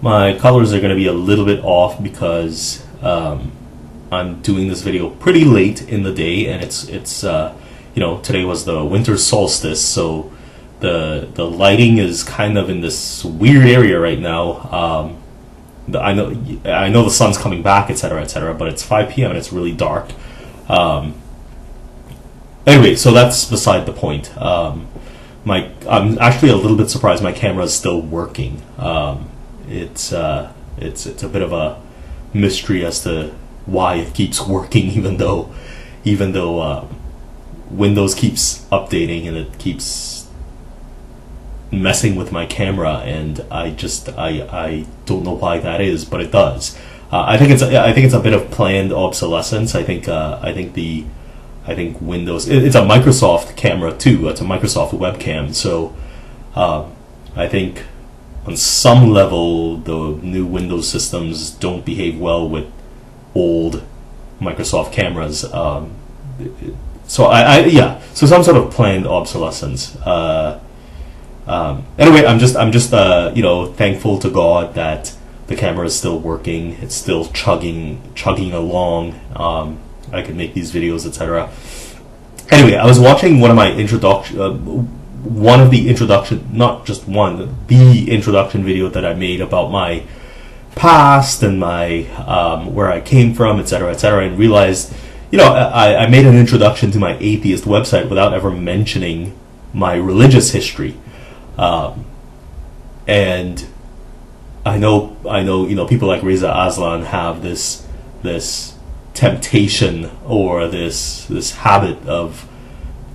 My colors are going to be a little bit off because I'm doing this video pretty late in the day, and it's today was the winter solstice, so the lighting is kind of in this weird area right now. I know the sun's coming back, etc., etc., but it's 5 p.m. and it's really dark. Anyway, so that's beside the point. I'm actually a little bit surprised my camera is still working. It's a bit of a mystery as to why it keeps working, even though Windows keeps updating and it keeps messing with my camera, and I don't know why that is, but it does. I think it's a bit of planned obsolescence. I think Windows, it's a Microsoft camera too. It's a Microsoft webcam, so I think on some level the new Windows systems don't behave well with old Microsoft cameras. So so some sort of planned obsolescence. Anyway, I'm just thankful to God that the camera is still working. It's still chugging along. I can make these videos, etc. Anyway, I was watching the introduction video that I made about my past and my where I came from, etc., etc., and realized, I made an introduction to my atheist website without ever mentioning my religious history. And I know, people like Reza Aslan have this temptation or this habit of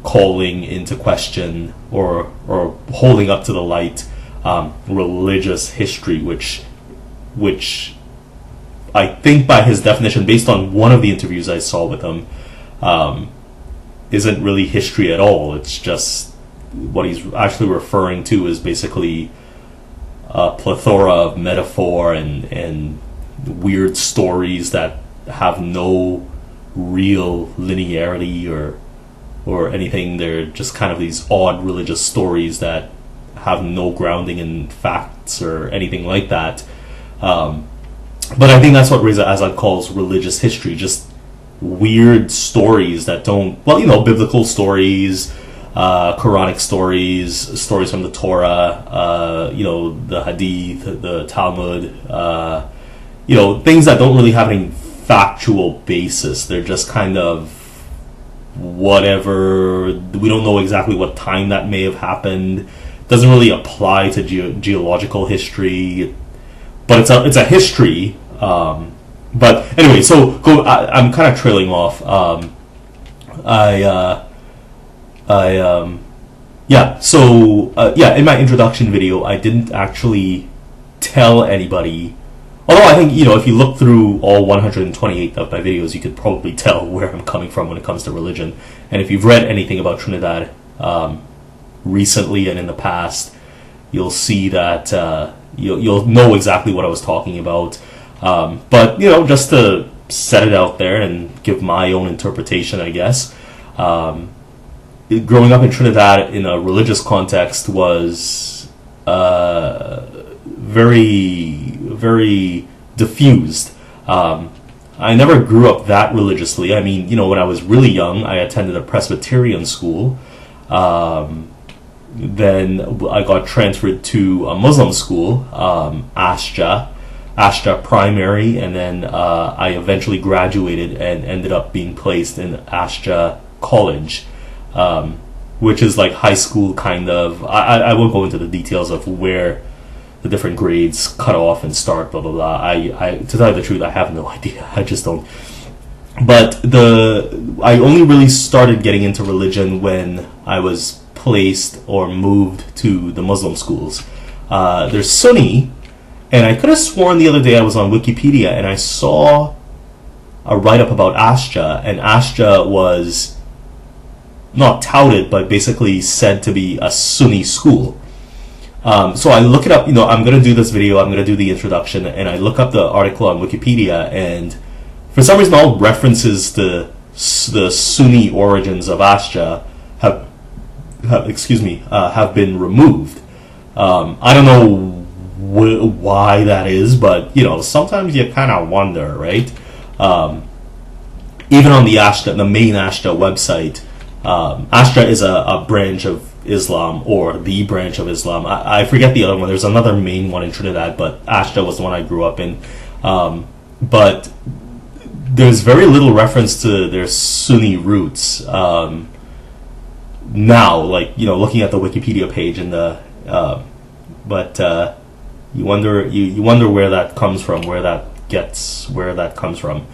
calling into question or holding up to the light religious history, which I think by his definition, based on one of the interviews I saw with him, isn't really history at all. It's just what he's actually referring to is basically a plethora of metaphor and weird stories that have no real linearity or anything. They're just kind of these odd religious stories that have no grounding in facts or anything like that. But I think that's what Reza Aslan calls religious history, just weird stories that don't, biblical stories, Quranic stories from the Torah, the Hadith, the Talmud, things that don't really have any factual basis. They're just kind of whatever. We don't know exactly what time that may have happened. Doesn't really apply to geological history, but it's a history. But anyway, so I'm kind of trailing off. In my introduction video, I didn't actually tell anybody. Although I think, if you look through all 128 of my videos, you could probably tell where I'm coming from when it comes to religion. And if you've read anything about Trinidad recently and in the past, you'll see that you'll know exactly what I was talking about. But just to set it out there and give my own interpretation, I guess. Growing up in Trinidad in a religious context was very, very diffused. I never grew up that religiously. I mean, when I was really young, I attended a Presbyterian school. Then I got transferred to a Muslim school, Ashja Primary, and then I eventually graduated and ended up being placed in Ashja College, which is like high school kind of. I won't go into the details of where the different grades cut off and start, blah blah blah. To tell you the truth, I have no idea. I just don't. But I only really started getting into religion when I was placed or moved to the Muslim schools. There's Sunni, and I could have sworn the other day I was on Wikipedia and I saw a write-up about Ashja, and Ashja was not touted, but basically said to be a Sunni school. So I look it up, I'm going to do this video, I'm going to do the introduction, and I look up the article on Wikipedia, and for some reason all references to the Sunni origins of Ashja have been removed. I don't know why that is, but sometimes you kind of wonder, right? Even on the main Ashta website, Ashta is a branch of Islam, or the branch of Islam. I forget the other one. There's another main one in Trinidad, but Ashta was the one I grew up in. But there's very little reference to their Sunni roots now. Like looking at the Wikipedia page and you wonder where that comes from, where that comes from.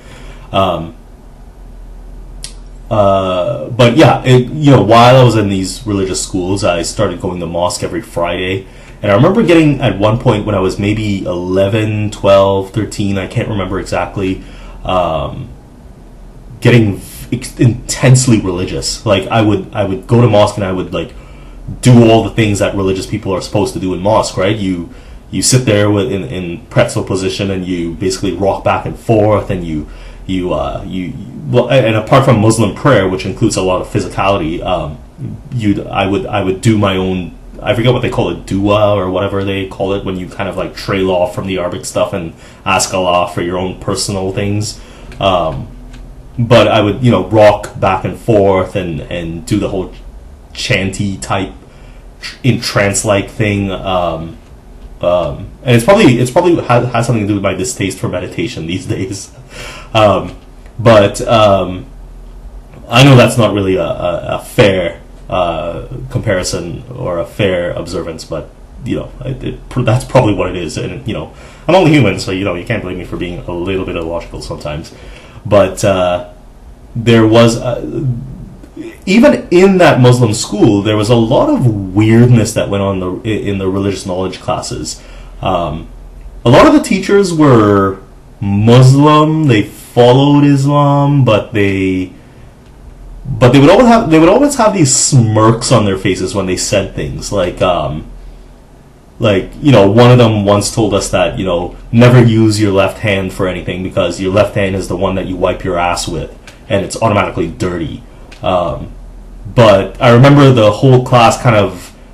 But yeah, while I was in these religious schools, I started going to mosque every Friday. And I remember getting, at one point when I was maybe 11, 12, 13, I can't remember exactly, getting intensely religious. Like, I would go to mosque and I would, like, do all the things that religious people are supposed to do in mosque, right? You sit there in pretzel position and you basically rock back and forth, and and apart from Muslim prayer, which includes a lot of physicality, I would do my own, I forget what they call it, dua or whatever they call it, when you kind of like trail off from the Arabic stuff and ask Allah for your own personal things. But I would, rock back and forth and do the whole chanty type in trance-like thing. And it's probably has something to do with my distaste for meditation these days. But I know that's not really a fair comparison or a fair observance, but that's probably what it is. And I'm only human, so you can't blame me for being a little bit illogical sometimes. But there was even in that Muslim school, there was a lot of weirdness that went on in the religious knowledge classes. A lot of the teachers were Muslim. They followed Islam, but they would always have these smirks on their faces when they said things like one of them once told us that never use your left hand for anything, because your left hand is the one that you wipe your ass with and it's automatically dirty. But I remember the whole class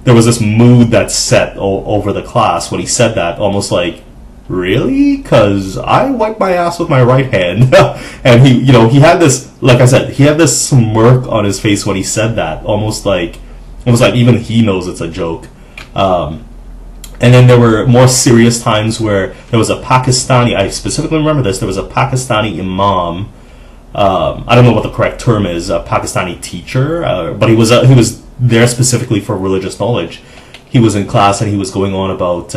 there was this mood that set over the class when he said that, almost like, really? Because I wipe my ass with my right hand. And he had this, like I said, he had this smirk on his face when he said that, almost like even he knows it's a joke. And then there were more serious times where there was a Pakistani, I specifically remember this, there was a Pakistani imam, I don't know what the correct term is, a Pakistani teacher, but he was there specifically for religious knowledge. He was in class and he was going on about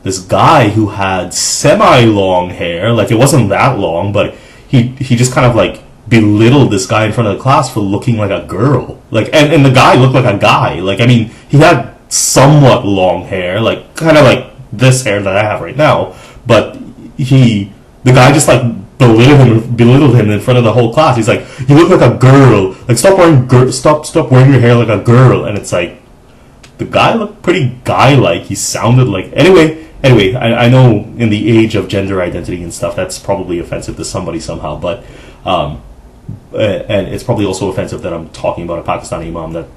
this guy who had semi-long hair. Like, it wasn't that long, but he just kind of like belittled this guy in front of the class for looking like a girl. Like, and the guy looked like a guy. Like, I mean, he had somewhat long hair, like kind of like this hair that I have right now, but the guy just like belittled him in front of the whole class. He's like, "You look like a girl. Like, stop wearing your hair like a girl." And it's like, the guy looked pretty guy-like. He sounded like... Anyway, I know in the age of gender identity and stuff, that's probably offensive to somebody somehow, but... and it's probably also offensive that I'm talking about a Pakistani imam that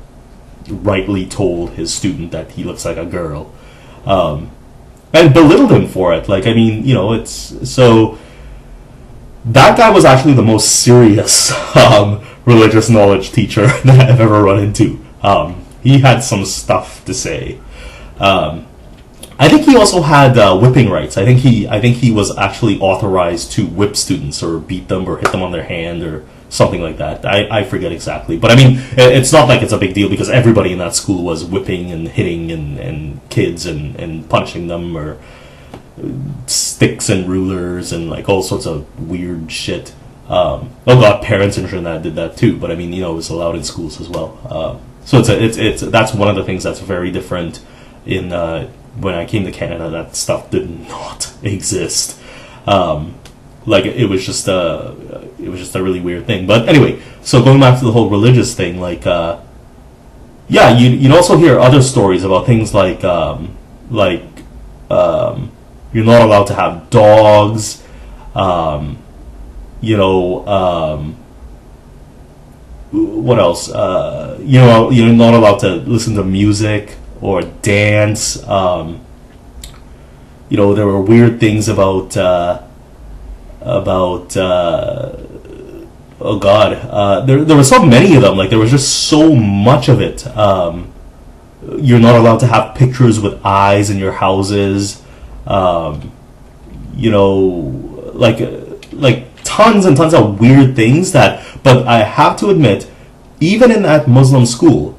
rightly told his student that he looks like a girl. And belittled him for it. Like, I mean, it's... So... That guy was actually the most serious religious knowledge teacher that I've ever run into. He had some stuff to say. I think he also had whipping rights. I think he was actually authorized to whip students or beat them or hit them on their hand or something like that. I forget exactly. But I mean, it's not like it's a big deal, because everybody in that school was whipping and hitting and kids and punishing them, or sticks and rulers and like all sorts of weird shit. Oh god, parents in Trinidad did that too, but I mean, it was allowed in schools as well. So it's that's one of the things that's very different in when I came to Canada. That stuff did not exist. Like, it was just a really weird thing. But anyway, so going back to the whole religious thing, like yeah, you'd also hear other stories about things like you're not allowed to have dogs, what else? You're not allowed to listen to music or dance. there were weird things about oh god, there were so many of them. Like there was just so much of it. You're not allowed to have pictures with eyes in your houses. Like tons and tons of weird things that. But I have to admit, even in that Muslim school,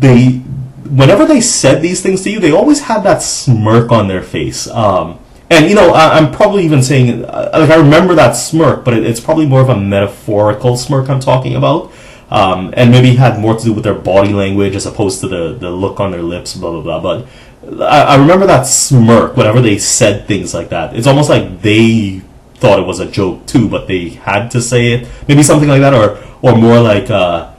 whenever they said these things to you, they always had that smirk on their face. And I'm probably even saying, like, I remember that smirk, but it's probably more of a metaphorical smirk I'm talking about, and maybe had more to do with their body language as opposed to the look on their lips, blah blah blah. But I remember that smirk whenever they said things like that. It's almost like they thought it was a joke too, but they had to say it. Maybe something like that, or more like, well,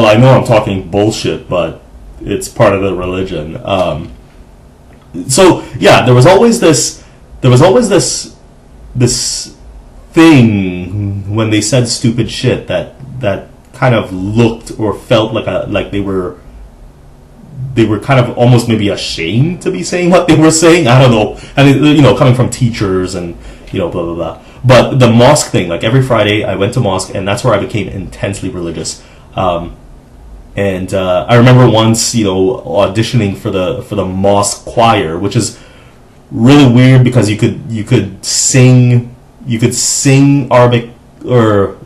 I know I'm talking bullshit, but it's part of the religion. So yeah, there was always this thing when they said stupid shit that kind of looked or felt like they were kind of almost maybe ashamed to be saying what they were saying. I don't know, and coming from teachers and blah blah blah. But the mosque thing, like every Friday I went to mosque, and that's where I became intensely religious. And I remember once, auditioning for the mosque choir, which is really weird because you could sing Arabic or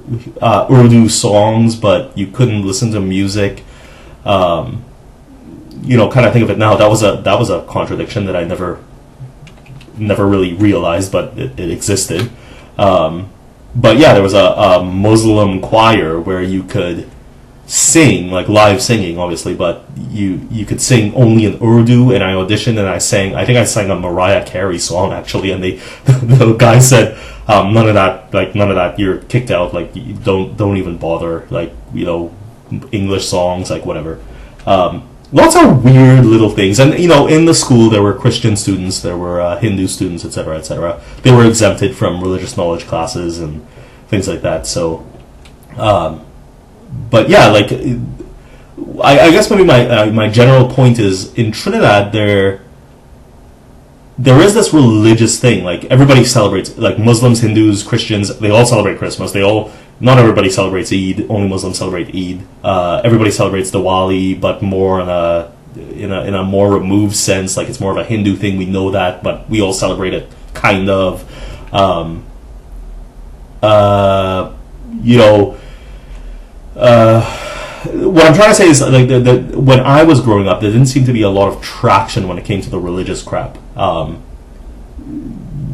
Urdu songs, but you couldn't listen to music. Kind of think of it now, that was a contradiction that I never really realized, but it existed. But yeah, there was a Muslim choir where you could sing, like live singing, obviously, but you could sing only in Urdu, and I auditioned and I think I sang a Mariah Carey song actually, and the guy said, none of that, you're kicked out, like you don't even bother, like English songs, like whatever. Lots of weird little things, and in the school there were Christian students, there were Hindu students, etc., etc. They were exempted from religious knowledge classes and things like that. So but yeah, like I guess maybe my general point is, in Trinidad there is this religious thing. Like everybody celebrates, like Muslims, Hindus, Christians, they all celebrate Christmas. Not everybody celebrates Eid. Only Muslims celebrate Eid. Everybody celebrates Diwali, but more in a more removed sense. Like it's more of a Hindu thing. We know that, but we all celebrate it, kind of. What I'm trying to say is, like, when I was growing up, there didn't seem to be a lot of traction when it came to the religious crap.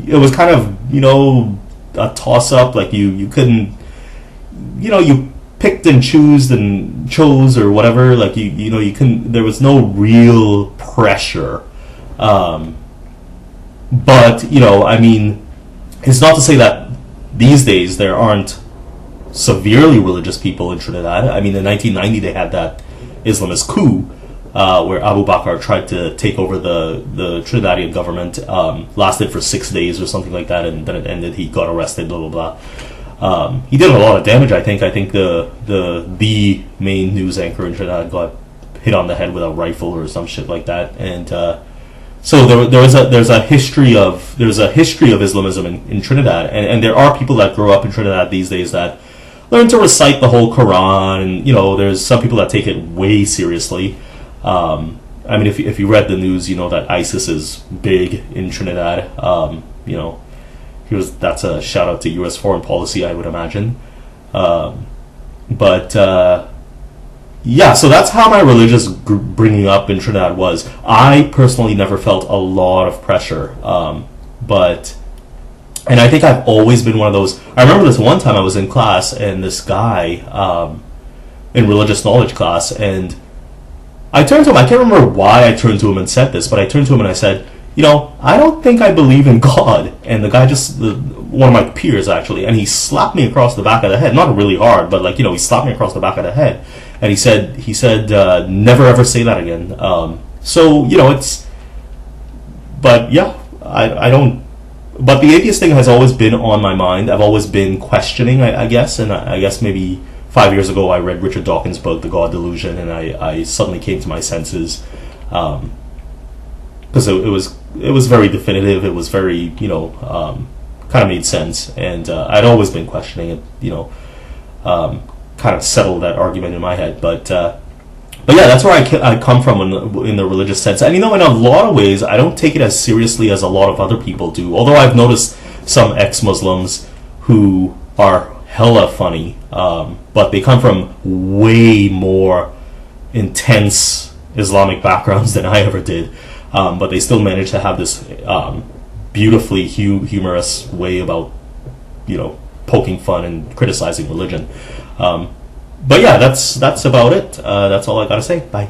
It was kind of, a toss-up. Like you couldn't, you picked and chose or whatever. Like you couldn't. There was no real pressure. But I mean, it's not to say that these days there aren't severely religious people in Trinidad. I mean, in 1990 they had that Islamist coup where Abu Bakr tried to take over the Trinidadian government. Lasted for 6 days or something like that, and then it ended. He got arrested, blah blah blah. He did a lot of damage. I think the main news anchor in Trinidad got hit on the head with a rifle or some shit like that. And so there's a history of Islamism in Trinidad, and there are people that grow up in Trinidad these days that learn to recite the whole Quran, and there's some people that take it way seriously. I mean, if you read the news, that ISIS is big in Trinidad. That's a shout out to U.S. foreign policy, I would imagine. But yeah, so that's how my religious bringing up in Trinidad was. I personally never felt a lot of pressure, and I think I've always been one of those. I remember this one time I was in class, and this guy in religious knowledge class, and I turned to him. I can't remember why I turned to him and said this, but I turned to him and I said, I don't think I believe in God. And the guy one of my peers actually, and he slapped me across the back of the head. Not really hard, but he slapped me across the back of the head. And he said, never ever say that again. So, but yeah, I don't, but the atheist thing has always been on my mind. I've always been questioning, I guess, and I guess maybe 5 years ago I read Richard Dawkins' book, The God Delusion, and I suddenly came to my senses. because it was very definitive. It was very, kind of made sense, and I'd always been questioning it. Kind of settled that argument in my head, but yeah, that's where I come from in the religious sense. And in a lot of ways, I don't take it as seriously as a lot of other people do. Although I've noticed some ex-Muslims who are hella funny, but they come from way more intense Islamic backgrounds than I ever did. But they still manage to have this beautifully humorous way about, poking fun and criticizing religion. But yeah, that's about it. That's all I gotta say. Bye.